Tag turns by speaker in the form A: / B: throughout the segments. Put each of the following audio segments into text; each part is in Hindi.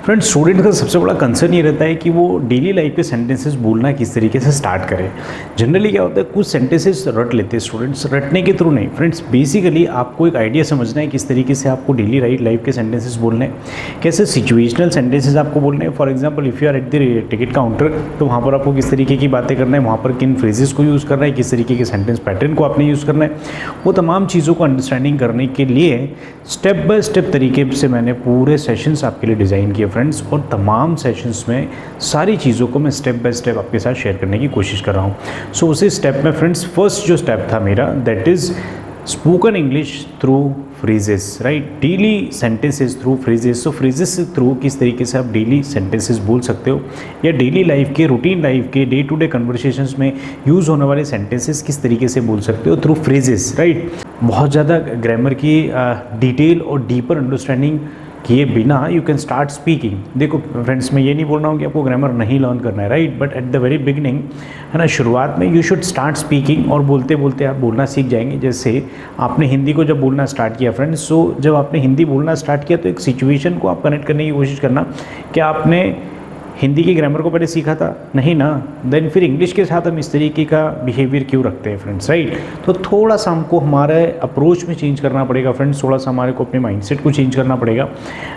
A: फ्रेंड्स, स्टूडेंट का सबसे बड़ा कंसर्न ये रहता है कि वो डेली लाइफ के सेंटेंसेस बोलना किस तरीके से स्टार्ट करें। जनरली क्या होता है, कुछ सेंटेंसेस रट लेते हैं स्टूडेंट्स, रटने के थ्रू नहीं। फ्रेंड्स, बेसिकली आपको एक आइडिया समझना है किस तरीके से आपको डेली लाइफ के सेंटेंसेस बोलने हैं, कैसे सिचुएशनल सेंटेंसेस आपको बोलने हैं। For example, if you are at the ticket counter, तो वहाँ पर आपको किस तरीके की बातें करना है, वहाँ पर किन फ्रेजेस को यूज़ करना है, किस तरीके के सेंटेंस पैटर्न को आपने यूज़ करना है, वो तमाम चीज़ों को अंडरस्टैंडिंग करने के लिए स्टेप बाय स्टेप तरीके से मैंने पूरे सेशंस आपके लिए डिज़ाइन किए फ्रेंड्स। और तमाम सेशंस में सारी चीज़ों को मैं स्टेप बाय स्टेप आपके साथ शेयर करने की कोशिश कर रहा हूँ। सो उसी स्टेप में फ्रेंड्स, फर्स्ट जो स्टेप था मेरा, that is spoken English through phrases, right. Daily sentences through phrases. So phrases के थ्रू किस तरीके से आप डेली सेंटेंसेस बोल सकते हो, या डेली लाइफ के, रूटीन लाइफ के, डे टू डे कन्वर्सेशंस में यूज़ होने वाले सेंटेंसेस किस तरीके से बोल सकते हो थ्रू फ्रेजेस, राइट। बहुत ज़्यादा ग्रामर की डिटेल और डीपर अंडरस्टैंडिंग किए बिना यू कैन स्टार्ट स्पीकिंग। देखो फ्रेंड्स, मैं ये नहीं बोल रहा हूँ कि आपको ग्रामर नहीं लर्न करना है, right, but at the very beginning, है ना, शुरुआत में यू शुड स्टार्ट स्पीकिंग, और बोलते बोलते आप बोलना सीख जाएंगे। जैसे आपने हिंदी को जब बोलना स्टार्ट किया फ्रेंड्स, सो जब आपने हिंदी बोलना स्टार्ट किया तो एक सिचुएशन को आप कनेक्ट करने की कोशिश करना कि आपने हिंदी की ग्रामर को पहले सीखा था, नहीं ना, देन फिर इंग्लिश के साथ हम इस तरीके का बिहेवियर क्यों रखते हैं फ्रेंड्स, राइट। तो थोड़ा सा हमको हमारे अप्रोच में चेंज करना पड़ेगा फ्रेंड्स, थोड़ा सा हमारे को अपने माइंडसेट को चेंज करना पड़ेगा।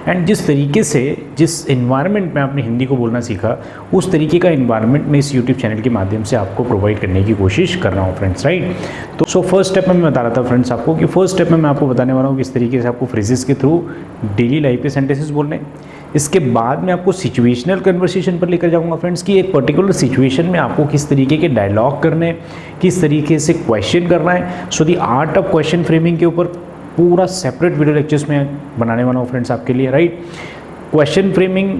A: एंड जिस तरीके से, जिस इन्वायरमेंट में आपने हिंदी को बोलना सीखा, उस तरीके का इन्वायरमेंट मैं इस यूट्यूब चैनल के माध्यम से आपको प्रोवाइड करने की कोशिश कर रहा हूँ फ्रेंड्स, राइट। तो सो फर्स्ट स्टेप में मैं बता रहा था फ्रेंड्स आपको कि फर्स्ट स्टेप में मैं आपको बताने वाला हूँ किस तरीके से आपको फ्रेजेस के थ्रू डेली लाइफ के सेंटेंसेस बोलने। इसके बाद मैं आपको सिचुएशनल कन्वर्सेशन पर लेकर जाऊंगा फ्रेंड्स, कि एक पर्टिकुलर सिचुएशन में आपको किस तरीके के डायलॉग करने, किस तरीके से क्वेश्चन करना है। सो दी आर्ट ऑफ क्वेश्चन फ्रेमिंग के ऊपर पूरा सेपरेट वीडियो लेक्चर्स में बनाने वाला हूँ फ्रेंड्स आपके लिए, राइट। क्वेश्चन फ्रेमिंग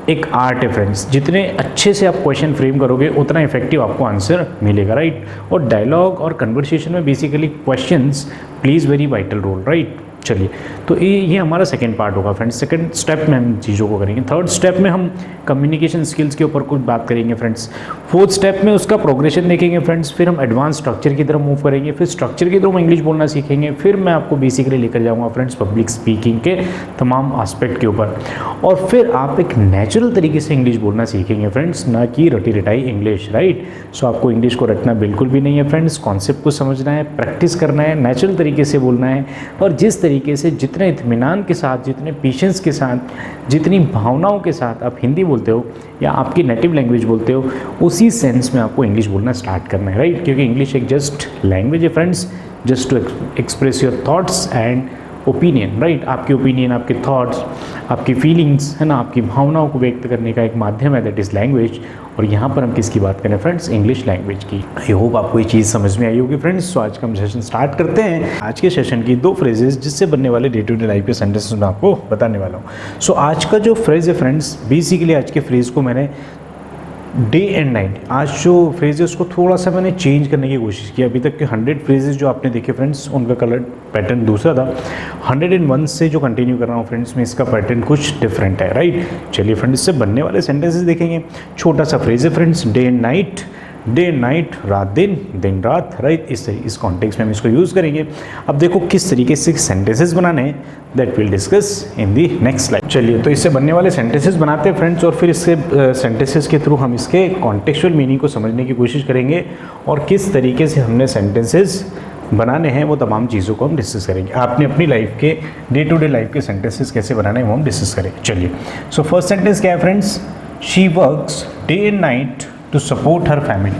A: एक आर्ट है फ्रेंड्स, जितने अच्छे से आप क्वेश्चन फ्रेम करोगे उतना इफेक्टिव आपको आंसर मिलेगा, राइट। और डायलॉग और कन्वर्सेशन में basically questions please very vital role, right. चलिए, तो ये हमारा सेकंड पार्ट होगा फ्रेंड्स। सेकंड स्टेप में हम चीज़ों को करेंगे। थर्ड स्टेप में हम कम्युनिकेशन स्किल्स के ऊपर कुछ बात करेंगे फ्रेंड्स। फोर्थ स्टेप में उसका प्रोग्रेशन देखेंगे फ्रेंड्स। फिर हम एडवांस स्ट्रक्चर की तरफ मूव करेंगे, फिर स्ट्रक्चर के थ्रू हम इंग्लिश बोलना सीखेंगे। फिर मैं आपको बेसिकली लेकर जाऊँगा फ्रेंड्स पब्लिक स्पीकिंग के तमाम आस्पेक्ट के ऊपर, और फिर आप एक नेचुरल तरीके से इंग्लिश बोलना सीखेंगे फ्रेंड्स, ना कि रटी रटाई इंग्लिश, राइट। सो आपको इंग्लिश को रटना बिल्कुल भी नहीं है फ्रेंड्स, कॉन्सेप्ट को समझना है, प्रैक्टिस करना है, नेचुरल तरीके से बोलना है। और जिस तरीके से, जितने इत्मीनान के साथ, जितने पेशेंस के साथ, जितनी भावनाओं के साथ आप हिंदी बोलते हो या आपकी नेटिव लैंग्वेज बोलते हो, उसी सेंस में आपको इंग्लिश बोलना स्टार्ट करना है, राइट। क्योंकि इंग्लिश एक जस्ट लैंग्वेज है friends, just to express your thoughts and opinion, right. आपके ओपिनियन, आपके थॉट्स, आपकी फीलिंग्स, है ना, आपकी भावनाओं को व्यक्त करने का एक माध्यम है, दैट इज़ लैंग्वेज। और यहाँ पर हम किसकी बात करें फ्रेंड्स, इंग्लिश लैंग्वेज की। आई होप आपको ये चीज़ समझ में आई होगी फ्रेंड्स। तो आज का हम सेशन स्टार्ट करते हैं। आज के सेशन की 2 फ्रेजेस जिससे बनने वाले डे टू डे लाइफ के सेंटेंसेस मैं आपको बताने वाला हूँ। सो आज का जो फ्रेज है फ्रेंड्स, बेसिकली आज के फ्रेज को मैंने डे एंड नाइट, आज जो फ्रेज है उसको थोड़ा सा मैंने चेंज करने की कोशिश की। अभी तक के 100 फ्रेजेस जो आपने देखे फ्रेंड्स, उनका कलर पैटर्न दूसरा था। 101 से जो कंटिन्यू कर रहा हूँ फ्रेंड्स में, इसका पैटर्न कुछ डिफरेंट है, राइट। चलिए फ्रेंड्स, इससे बनने वाले सेंटेंसेस देखेंगे। छोटा सा फ्रेज है friends, day and night, day and night, रात दिन, दिन रात, राइट। इस कॉन्टेक्स्ट में हम इसको यूज़ करेंगे। अब देखो किस तरीके से सेंटेंसेस बनाने हैं, that will discuss in the next slide. चलिए, तो इससे बनने वाले सेंटेंसेस बनाते हैं फ्रेंड्स, और फिर इससे सेंटेंसेस के थ्रू हम इसके कॉन्टेक्चुअल मीनिंग को समझने की कोशिश करेंगे, और किस तरीके से हमने सेंटेंसेस बनाने हैं वो तमाम चीज़ों को हम डिस्कस करेंगे। आपने अपनी लाइफ के, डे टू डे लाइफ के सेंटेंसेस कैसे बनाने हैं वो हम डिस्कस करेंगे। चलिए, सो फर्स्ट सेंटेंस क्या है friends, she works day and night to support her family.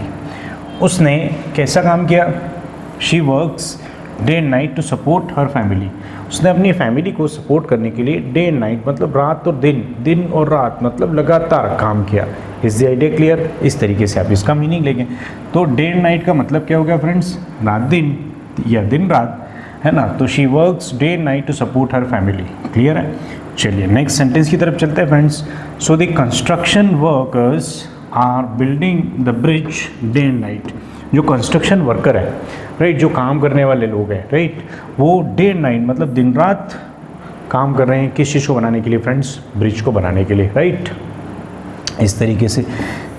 A: उसने कैसा काम किया, she works day and night to support her family. उसने अपनी फैमिली को सपोर्ट करने के लिए डे एंड नाइट मतलब रात और दिन, दिन और रात मतलब लगातार काम किया। Is the idea clear? इस तरीके से आप इसका मीनिंग लेंगे। तो डे एंड नाइट का मतलब क्या हो गया फ्रेंड्स, रात दिन या दिन रात, है ना। तो she works day and night to support her family. Clear है? चलिए नेक्स्ट सेंटेंस की तरफ चलते हैं friends. So the construction workers are building the bridge day and night. जो कंस्ट्रक्शन वर्कर है, राइट, जो काम करने वाले लोग हैं, राइट, वो डे एंड नाइट मतलब दिन रात काम कर रहे हैं किस चीज़ को बनाने के लिए फ्रेंड्स, ब्रिज को बनाने के लिए, राइट। इस तरीके से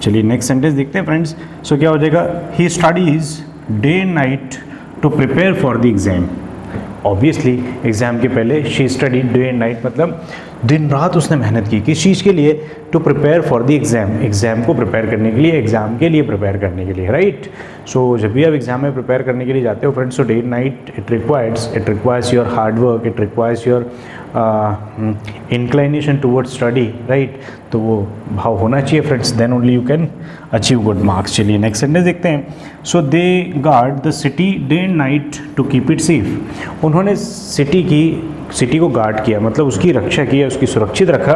A: चलिए नेक्स्ट सेंटेंस देखते हैं फ्रेंड्स। सो क्या हो जाएगा, he studies day and night to prepare for the exam. Obviously exam के पहले she study day and night, मतलब दिन रात उसने मेहनत की किस चीज़ के लिए, to prepare for the exam, exam को प्रिपेयर करने के लिए, एग्ज़ाम के लिए प्रिपेयर करने के लिए, राइट। सो जब भी आप एग्ज़ाम में प्रिपेयर करने के लिए जाते हो फ्रेंड्स, तो day and night it requires your hard work, it requires your inclination towards study, right. तो वो भाव होना चाहिए friends, then only you can achieve good marks. चलिए नेक्स्ट सेंटेंस देखते हैं। So they guard the city day and night to keep it safe, उन्होंने सिटी को गार्ड किया, मतलब उसकी रक्षा किया, उसकी सुरक्षित रखा,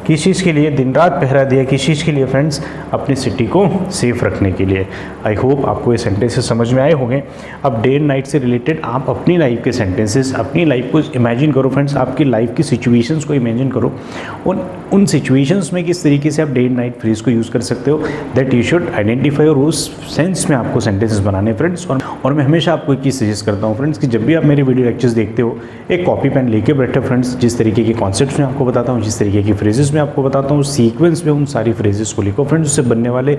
A: किस चीज़ के लिए, दिन रात पहरा दिया, किस चीज़ के लिए फ्रेंड्स, अपनी सिटी को सेफ रखने के लिए। आई होप आपको ये सेंटेंसेस समझ में आए होंगे। अब डे एंड नाइट से रिलेटेड आप अपनी लाइफ के सेंटेंसेस, अपनी लाइफ को इमेजिन करो फ्रेंड्स, आपकी लाइफ की सिचुएशंस को इमेजिन करो, उन सिचुएशंस में किस तरीके से आप डे एंड नाइट फ्रेज को यूज़ कर सकते हो, दैट यू शुड आइडेंटिफाई, और उस सेंस में आपको सेंटेंसेस बनाने फ्रेंड्स। और मैं हमेशा आपको एक चीज़ सजेस्ट करता हूँ फ्रेंड्स कि जब भी आप मेरे वीडियो लेक्चर्स देखते हो, एक कॉपी पेन लेके बैठे फ्रेंड्स, जिस तरीके के कॉन्सेप्ट्स में आपको बताता हूँ, जिस तरीके की फ्रेजेस में आपको बताता हूँ, सीक्वेंस में उन सारी फ्रेजेस को लिखो फ्रेंड्स। उससे बनने वाले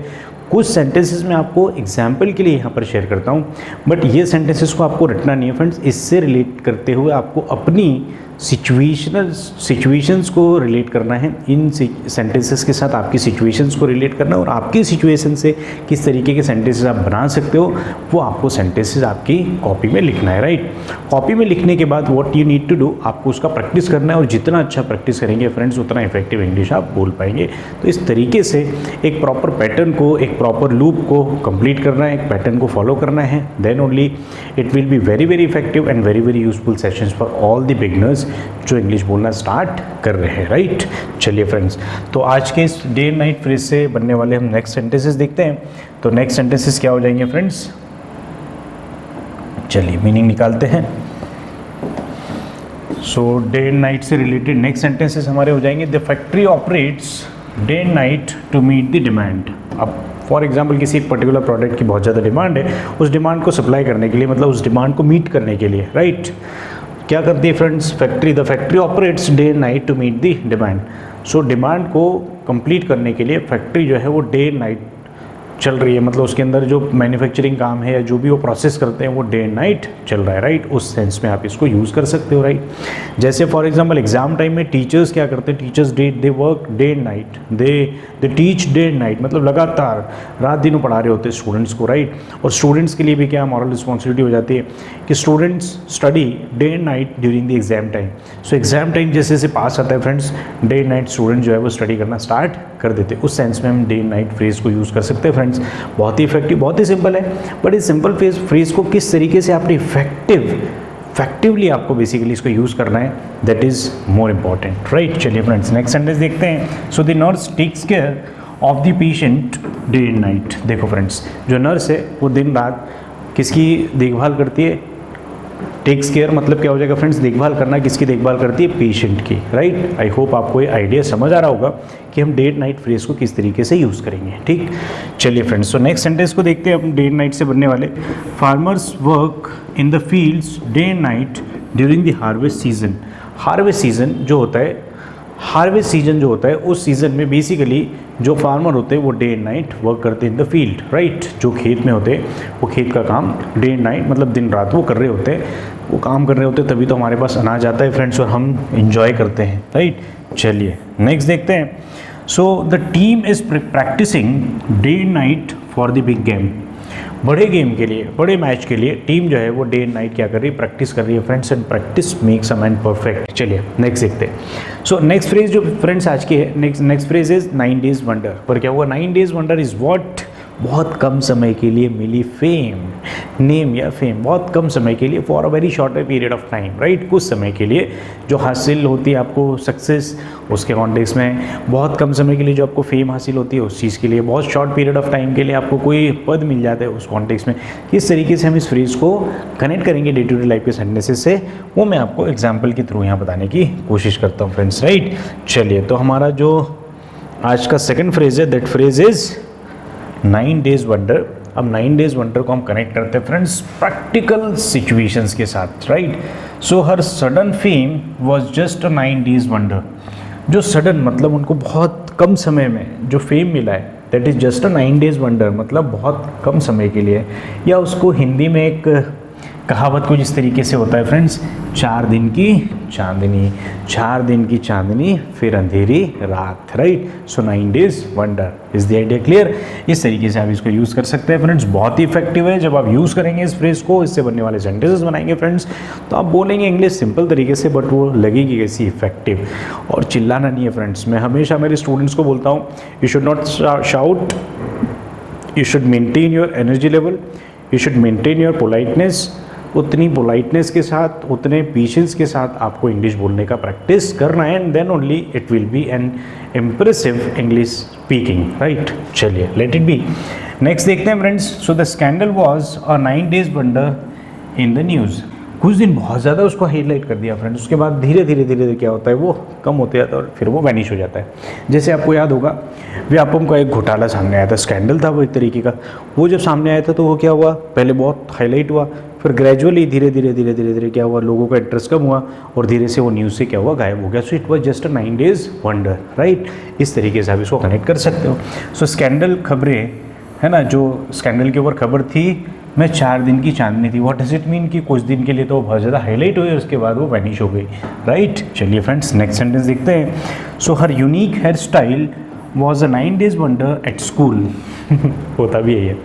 A: कुछ सेंटेंसेस में आपको एग्जाम्पल के लिए यहाँ पर शेयर करता हूँ, बट ये सेंटेंसेस को आपको रटना नहीं है फ्रेंड्स, इससे रिलेट करते हुए आपको अपनी सिचुएशंस को रिलेट करना है, इन सेंटेंसेस के साथ आपकी सिचुएशंस को रिलेट करना है, और आपकी सिचुएशन से किस तरीके के सेंटेंसेस आप बना सकते हो वो आपको सेंटेंसेस आपकी कॉपी में लिखना है, राइट। कॉपी में लिखने के बाद what you need to do, आपको उसका प्रैक्टिस करना है, और जितना अच्छा प्रैक्टिस करेंगे फ्रेंड्स उतना इफेक्टिव इंग्लिश आप बोल पाएंगे। तो इस तरीके से एक प्रॉपर पैटर्न को, एक प्रॉपर लूप को कंप्लीट करना है, एक पैटर्न को फॉलो करना है, then only it will be very very effective and very very useful sessions for all the beginners जो इंग्लिश बोलना स्टार्ट कर रहे हैं, राइट। चलिए फ्रेंड्स, तो आज के इस डे एंड नाइट फ्रेज से बनने वाले हम नेक्स्ट सेंटेंसेस देखते हैं। तो नेक्स्ट सेंटेंसेस क्या हो जाएंगे फ्रेंड्स, चलिए मीनिंग निकालते हैं। सो डे एंड नाइट से रिलेटेड नेक्स्ट सेंटेंसेस हमारे हो जाएंगे, the factory operates day and night to meet the demand. अब फॉर एग्जाम्पल किसी एक पर्टिकुलर प्रोडक्ट की बहुत ज़्यादा डिमांड है, उस डिमांड को सप्लाई करने के लिए, मतलब उस डिमांड को मीट करने के लिए, राइट। क्या करती है friends factory, the factory operates day and night to meet the demand. So demand को कंप्लीट करने के लिए फैक्ट्री जो है वो डे एंड नाइट चल रही है, मतलब उसके अंदर जो मैन्युफैक्चरिंग काम है या जो भी वो प्रोसेस करते हैं वो डे एंड नाइट चल रहा है, राइट। उस सेंस में आप इसको यूज़ कर सकते हो, राइट। जैसे फॉर एग्जांपल एग्जाम टाइम में टीचर्स क्या करते हैं, teachers they work day and night, they teach day and night, मतलब लगातार रात दिनों पढ़ा रहे होते हैं स्टूडेंट्स को, राइट। और स्टूडेंट्स के लिए भी क्या मॉरल रिस्पॉन्सिबिलिटी हो जाती है कि students study day and night during the exam time. So exam time जैसे जैसे पास आता है friends, day and night student जो है वो स्टडी करना स्टार्ट कर देते हैं। उस सेंस में हम डे एंड नाइट फ्रेज को यूज़ कर सकते हैं फ्रेंड्स। बहुत ही इफेक्टिव, बहुत ही सिंपल है, बट इस सिंपल फ्रेज को किस तरीके से आपने इफेक्टिवली आपको बेसिकली इसको यूज़ करना है, that is more important, right. चलिए फ्रेंड्स नेक्स्ट सेंटेंस देखते हैं। So the nurse takes care of the patient day and night. देखो फ्रेंड्स, जो नर्स है वो दिन रात किसकी देखभाल करती है, टेक्स केयर मतलब क्या हो जाएगा फ्रेंड्स, देखभाल करना, किसकी देखभाल करती है, पेशेंट की, राइट। आई होप आपको ये आइडिया समझ आ रहा होगा कि हम डे एंड नाइट फ्रेज को किस तरीके से यूज़ करेंगे, ठीक। चलिए फ्रेंड्स, तो नेक्स्ट सेंटेंस को देखते हैं हम डे एंड नाइट से बनने वाले। Farmers work in the fields day and night during the harvest season. Harvest season जो होता है उस सीज़न में बेसिकली जो फार्मर होते हैं वो डे एंड नाइट वर्क करते हैं इन द फील्ड, राइट। जो खेत में होते हैं वो खेत का काम डे एंड नाइट मतलब दिन रात वो कर रहे होते हैं, वो काम कर रहे होते हैं, तभी तो हमारे पास अनाज आता है फ्रेंड्स और हम इंजॉय करते हैं, राइट। चलिए नेक्स्ट देखते हैं। So the team is practicing day and night for the big game. बड़े गेम के लिए, बड़े मैच के लिए टीम जो है वो डे एंड नाइट क्या कर रही है, प्रैक्टिस कर रही है friends, and practice makes a man perfect. चलिए नेक्स्ट देखते हैं। सो नेक्स्ट फ्रेज जो फ्रेंड्स आज की है, next phrase is 9 days wonder. पर क्या हुआ, 9 डेज वंडर इज व्हाट, बहुत कम समय के लिए मिली फेम, नेम या फेम, बहुत कम समय के लिए, for a very short period of time, right. कुछ समय के लिए जो हासिल होती है आपको सक्सेस, उसके कॉन्टेक्स्ट में बहुत कम समय के लिए जो आपको फेम हासिल होती है उस चीज़ के लिए, बहुत शॉर्ट पीरियड ऑफ टाइम के लिए आपको कोई पद मिल जाता है उस कॉन्टेक्स्ट में। किस तरीके से हम इस फ्रेज को कनेक्ट करेंगे डे टू डे लाइफ के सेंटेंसेस से, वो मैं आपको एग्जाम्पल के थ्रू यहाँ बताने की कोशिश करता हूँ फ्रेंड्स, राइट। चलिए, तो हमारा जो आज का सेकेंड फ्रेज है, that phrase is 9 days wonder. अब 9 डेज वंडर को हम कनेक्ट करते हैं फ्रेंड्स प्रैक्टिकल सिचुएशंस के साथ, right. So her sudden fame was just a 9 days wonder. जो सडन मतलब उनको बहुत कम समय में जो फेम मिला है, that is just a 9 days wonder, मतलब बहुत कम समय के लिए, या उसको हिंदी में एक कहावत कुछ इस तरीके से होता है फ्रेंड्स, 4 दिन की चांदनी, 4 दिन की चांदनी फिर अंधेरी रात, right. So 9 days wonder, is the idea clear. इस तरीके से आप इसको यूज़ कर सकते हैं फ्रेंड्स, बहुत ही इफेक्टिव है। जब आप यूज़ करेंगे इस फ्रेज को, इससे बनने वाले सेंटेंसेस बनाएंगे फ्रेंड्स, तो आप बोलेंगे इंग्लिश सिंपल तरीके से, बट वो लगेगी कैसी इफेक्टिव। और चिल्लाना नहीं है फ्रेंड्स, मैं हमेशा मेरे स्टूडेंट्स को बोलता हूँ, you should not shout, you should maintain your energy level, you should maintain your politeness. उतनी पोलाइटनेस के साथ, उतने पेशेंस के साथ आपको इंग्लिश बोलने का प्रैक्टिस करना है, and then only it will be an impressive English speaking, right. चलिए, लेट इट बी। नेक्स्ट देखते हैं friends. So the scandal was a 9 days wonder in the news. कुछ दिन बहुत ज़्यादा उसको हाईलाइट कर दिया फ्रेंड्स, उसके बाद धीरे धीरे क्या होता है, वो कम होते जाता है और फिर वो वैनिश हो जाता है। जैसे आपको याद होगा, व्यापम का एक घोटाला सामने आया था, स्कैंडल था वो एक तरीके का। वो जब सामने आया था तो वो क्या हुआ, पहले बहुत हाईलाइट हुआ, फिर ग्रेजुअली धीरे धीरे क्या हुआ, लोगों का इंटरेस्ट कम हुआ और धीरे से वो न्यूज़ से क्या हुआ, गायब हो गया। So it was just a 9 days wonder, right. इस तरीके से आप इसको कनेक्ट कर सकते हो। सो स्कैंडल खबरें है ना, जो स्कैंडल के ऊपर खबर थी, मैं 4 दिन की चांदनी थी। व्हाट डज इट मीन कि कुछ दिन के लिए तो बहुत ज़्यादा हाईलाइट हुई और उसके बाद वो वैनिश हो गई, राइट। चलिए फ्रेंड्स, नेक्स्ट सेंटेंस देखते हैं। So her unique hair style was a 9 days wonder at school. होता भी यही है।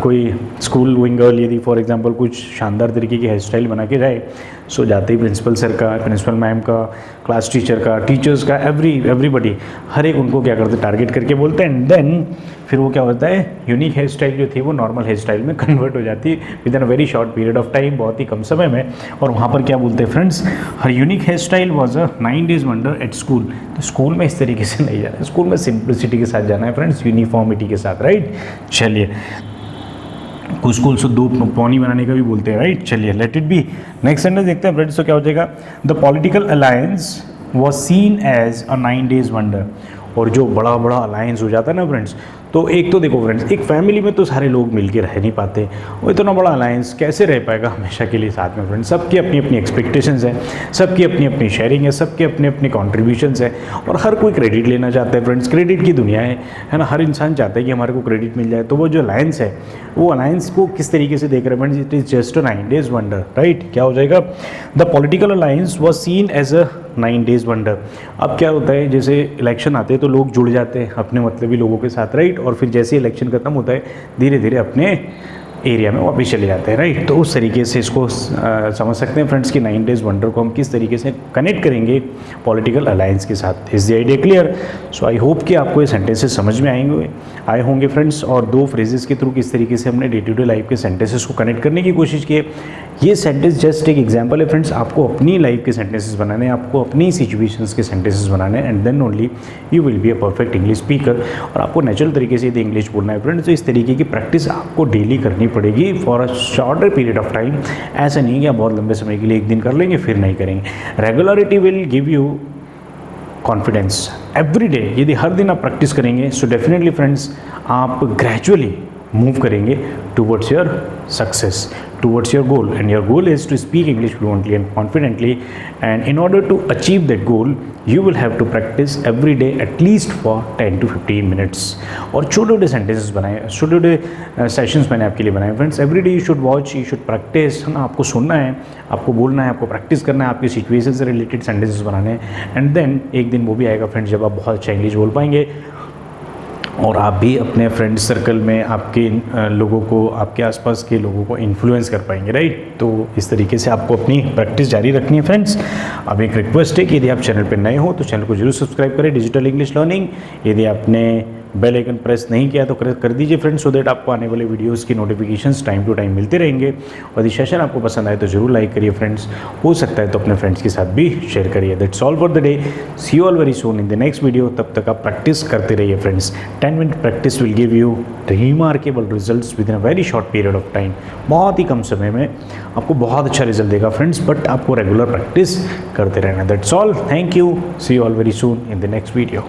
A: कोई स्कूल गोइंग गर्ल यदि फॉर एग्जांपल कुछ शानदार तरीके की हेयर स्टाइल बना के जाए, सो जाते ही प्रिंसिपल सर का, प्रिंसिपल मैम का, क्लास टीचर का, टीचर्स का, एवरीबडी, हर एक उनको क्या करते, टारगेट करके बोलते हैं। एंड देन फिर वो क्या होता है, यूनिक हेयर स्टाइल जो थी वो नॉर्मल हेयर स्टाइल में कन्वर्ट हो जाती है with in a very short period of time, बहुत ही कम समय में। और वहाँ पर क्या बोलते हैं friends, her unique hair style was a 9 days wonder at school. तो स्कूल में इस तरीके से नहीं जाना है, स्कूल में सिंप्लिसिटी के साथ जाना है फ्रेंड्स, यूनिफॉर्मिटी के साथ, राइट। चलिए, कुछ स्कूल से 2 पौनी बनाने का भी बोलते हैं, राइट। चलिए, let it be. Next sentence देखते हैं फ्रेंड्स। तो क्या हो जाएगा, the political alliance was seen as a 9 days wonder. और जो बड़ा अलायंस हो जाता है ना फ्रेंड्स, तो एक तो देखो फ्रेंड्स, एक फैमिली में तो सारे लोग मिलके रह नहीं पाते, वो इतना बड़ा अलायंस कैसे रह पाएगा हमेशा के लिए साथ में फ्रेंड्स। सबकी अपनी अपनी एक्सपेक्टेशंस हैं, सबकी अपनी अपनी शेयरिंग है, सबके अपने अपने कॉन्ट्रीब्यूशंस है, और हर कोई क्रेडिट लेना चाहता है फ्रेंड्स। क्रेडिट की दुनिया है ना, हर इंसान चाहता है कि हमारे को क्रेडिट मिल जाए। तो वो जो अलायंस है, वो अलायंस को किस तरीके से देख रहे हैं friends, it is just a 9 days wonder, right. क्या हो जाएगा, the political alliance was seen as a 9 days wonder. अब क्या होता है, जैसे इलेक्शन आते हैं तो लोग जुड़ जाते हैं अपने मतलबी लोगों के साथ, राइट। और फिर जैसे इलेक्शन खत्म होता है, धीरे धीरे अपने एरिया में वापस चले जाते हैं, राइट। तो उस तरीके से इसको समझ सकते हैं फ्रेंड्स कि 9 डेज वंडर को हम किस तरीके से कनेक्ट करेंगे पॉलिटिकल अलायंस के साथ। Is the idea clear. So I hope कि आपको ये सेंटेंसेस समझ में आए होंगे फ्रेंड्स, और 2 फ्रेजेस के थ्रू किस तरीके से हमने डे टू डे लाइफ के सेंटेंसेस को कनेक्ट करने की कोशिश की है। ये सेंटेंस जस्ट एक एग्जाम्पल है फ्रेंड्स, आपको अपनी लाइफ के सेंटेंसेस बनाने हैं, आपको अपनी सिचुएशंस के सेंटेंसेस बनाने हैं, and then only you will be a perfect English speaker. और आपको नेचुरल तरीके से यदि इंग्लिश बोलना है फ्रेंड्स, तो इस तरीके की प्रैक्टिस आपको डेली करनी पड़ेगी for a shorter period of time. ऐसा नहीं कि आप बहुत लंबे समय के लिए एक दिन कर लेंगे फिर नहीं करेंगे। Regularity will give you confidence every day. यदि हर दिन आप प्रैक्टिस करेंगे, सो डेफिनेटली फ्रेंड्स आप ग्रेजुअली मूव करेंगे towards your success, towards your goal, and your goal is to speak English fluently and confidently, and in order to achieve that goal you will have to practice every day at least for 10 to 15 minutes। और छोटे छोटे सेंटेंसेस बनाए, छोटे छोटे सेशंस मैंने आपके लिए बनाए friends. Every day you should watch, you should practice, है ना। आपको सुनना है, आपको बोलना है, आपको प्रैक्टिस करना है, आपकी सिचुएशन से रिलेटेड सेंटेंसेस बनाने हैं, एंड देन एक दिन वो भी आएगा फ्रेंड्स जब आप बहुत अच्छा इंग्लिश बोल पाएंगे, और आप भी अपने फ्रेंड सर्कल में आपके लोगों को, आपके आसपास के लोगों को इन्फ्लुएंस कर पाएंगे, राइट। तो इस तरीके से आपको अपनी प्रैक्टिस जारी रखनी है फ्रेंड्स। अब एक रिक्वेस्ट है कि यदि आप चैनल पर नए हो तो चैनल को जरूर सब्सक्राइब करें, डिजिटल इंग्लिश लर्निंग। यदि आपने बेल आइकन प्रेस नहीं किया तो कर दीजिए फ्रेंड्स, सो दैट आपको आने वाले वीडियोस की नोटिफिकेशंस टाइम टू टाइम मिलते रहेंगे। और यदि सेशन आपको पसंद आए तो जरूर लाइक करिए फ्रेंड्स, हो सकता है तो अपने फ्रेंड्स के साथ भी शेयर करिए। That's all for the day, see you all very soon in the next video. तब तक आप प्रैक्टिस करते रहिए friends. 10 minute practice will give you remarkable results within a very short period of time. बहुत ही कम समय में आपको बहुत अच्छा रिजल्ट देगा फ्रेंड्स, बट आपको रेगुलर प्रैक्टिस करते रहना। That's all, thank you, see you all very soon in the next video.